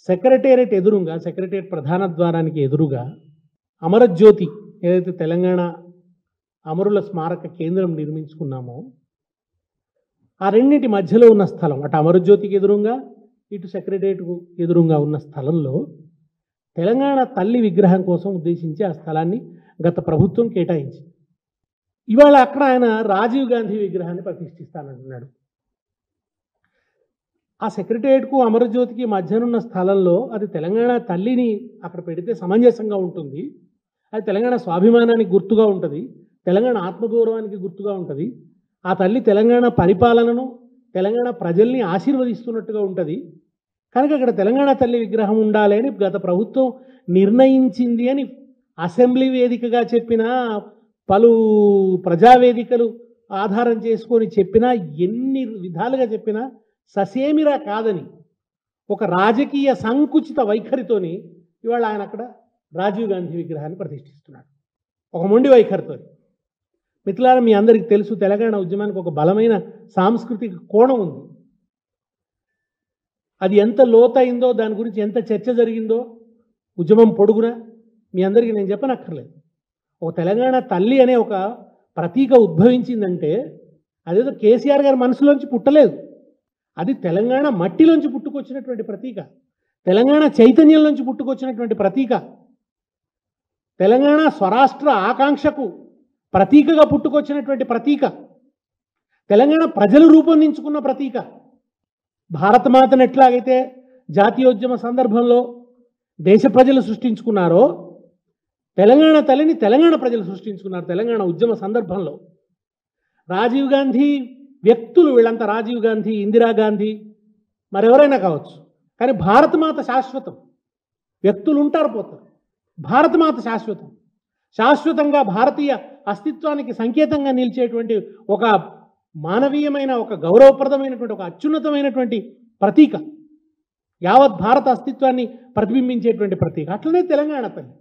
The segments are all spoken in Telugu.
సెక్రటేరియట్ ఎదురుగా సెక్రటేరియట్ ప్రధాన ద్వారానికి ఎదురుగా అమరజ్యోతి ఏదైతే తెలంగాణ అమరుల స్మారక కేంద్రం నిర్మించుకున్నామో ఆ రెండింటి మధ్యలో ఉన్న స్థలం అటు అమరజ్యోతికి ఎదురుగా ఇటు సెక్రటేరియట్కు ఎదురుగా ఉన్న స్థలంలో తెలంగాణ తల్లి విగ్రహం కోసం ఉద్దేశించి ఆ స్థలాన్ని గత ప్రభుత్వం కేటాయించింది. ఇవాళ అక్కడ ఆయన రాజీవ్ గాంధీ విగ్రహాన్ని ప్రతిష్ఠిస్తానంటున్నాడు. ఆ సెక్రటేరియట్కు అమరజ్యోతికి మధ్యనున్న స్థలంలో అది తెలంగాణ తల్లిని అక్కడ పెడితే సమంజసంగా ఉంటుంది. అది తెలంగాణ స్వాభిమానానికి గుర్తుగా ఉంటుంది, తెలంగాణ ఆత్మగౌరవానికి గుర్తుగా ఉంటుంది. ఆ తల్లి తెలంగాణ పరిపాలనను తెలంగాణ ప్రజల్ని ఆశీర్వదిస్తున్నట్టుగా ఉంటుంది. కనుక అక్కడ తెలంగాణ తల్లి విగ్రహం ఉండాలి అని గత ప్రభుత్వం నిర్ణయించింది అని అసెంబ్లీ వేదికగా చెప్పినా, పలు ప్రజావేదికలు ఆధారం చేసుకొని చెప్పినా, ఎన్ని విధాలుగా చెప్పినా ససేమిరా కాదని ఒక రాజకీయ సంకుచిత వైఖరితోని ఇవాళ ఆయన అక్కడ రాజీవ్ గాంధీ విగ్రహాన్ని ప్రతిష్ఠిస్తున్నాడు. ఒక మొండి వైఖరితో. మిత్రులారా, మీ అందరికీ తెలుసు తెలంగాణ ఉద్యమానికి ఒక బలమైన సాంస్కృతిక కోణం ఉంది. అది ఎంత లోతైందో, దాని గురించి ఎంత చర్చ జరిగిందో ఉద్యమం పొడుగునా మీ అందరికీ నేను చెప్పనక్కర్లేదు. ఒక తెలంగాణ తల్లి అనే ఒక ప్రతీక ఉద్భవించిందంటే అదేదో కేసీఆర్ గారి మనసులోంచి పుట్టలేదు. అది తెలంగాణ మట్టిలోంచి పుట్టుకొచ్చినటువంటి ప్రతీక, తెలంగాణ చైతన్యంలోంచి పుట్టుకొచ్చినటువంటి ప్రతీక, తెలంగాణ స్వరాష్ట్ర ఆకాంక్షకు ప్రతీకగా పుట్టుకొచ్చినటువంటి ప్రతీక, తెలంగాణ ప్రజలు రూపొందించుకున్న ప్రతీక. భారతమాతను ఎట్లాగైతే జాతీయోద్యమ సందర్భంలో దేశ ప్రజలు సృష్టించుకున్నారో తెలంగాణ తల్లిని తెలంగాణ ప్రజలు సృష్టించుకున్నారు తెలంగాణ ఉద్యమ సందర్భంలో. రాజీవ్ గాంధీ వ్యక్తులు వీళ్ళంతా రాజీవ్ గాంధీ, ఇందిరాగాంధీ, మరెవరైనా కావచ్చు, కానీ భారతమాత శాశ్వతం. వ్యక్తులు ఉంటారు, పోతారు. భారతమాత శాశ్వతం. శాశ్వతంగా భారతీయ అస్తిత్వానికి సంకేతంగా నిలిచేటువంటి ఒక మానవీయమైన, ఒక గౌరవప్రదమైనటువంటి, ఒక అత్యున్నతమైనటువంటి ప్రతీక, యావత్ భారత అస్తిత్వాన్ని ప్రతిబింబించేటువంటి ప్రతీక. అట్లనే తెలంగాణ తల్లి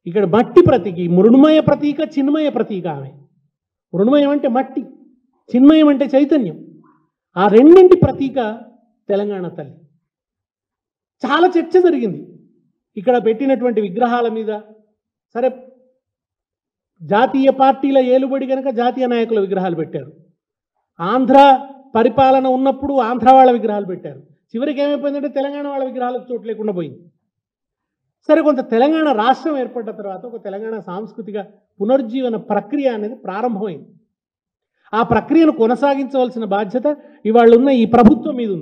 ఇక్కడ మట్టి ప్రతీక, మృణ్మయ ప్రతీక, చిన్మయ ప్రతీక. ఆమె మృణ్మయం అంటే మట్టి, చిన్మయం అంటే చైతన్యం. ఆ రెండింటి ప్రతీక తెలంగాణ తల్లి. చాలా చర్చ జరిగింది ఇక్కడ పెట్టినటువంటి విగ్రహాల మీద. సరే, జాతీయ పార్టీల ఏలుబడి కనుక జాతీయ నాయకుల విగ్రహాలు పెట్టారు. ఆంధ్ర పరిపాలన ఉన్నప్పుడు ఆంధ్ర వాళ్ళ విగ్రహాలు పెట్టారు. చివరికి ఏమైపోయిందంటే తెలంగాణ వాళ్ళ విగ్రహాలకు చోటు లేకుండా పోయింది. సరే, కొంత తెలంగాణ రాష్ట్రం ఏర్పడ్డ తర్వాత ఒక తెలంగాణ సాంస్కృతిక పునరుజ్జీవన ప్రక్రియ అనేది ప్రారంభమైంది. ఆ ప్రక్రియను కొనసాగించవలసిన బాధ్యత ఇవాళ ఉన్న ఈ ప్రభుత్వం మీద ఉంది.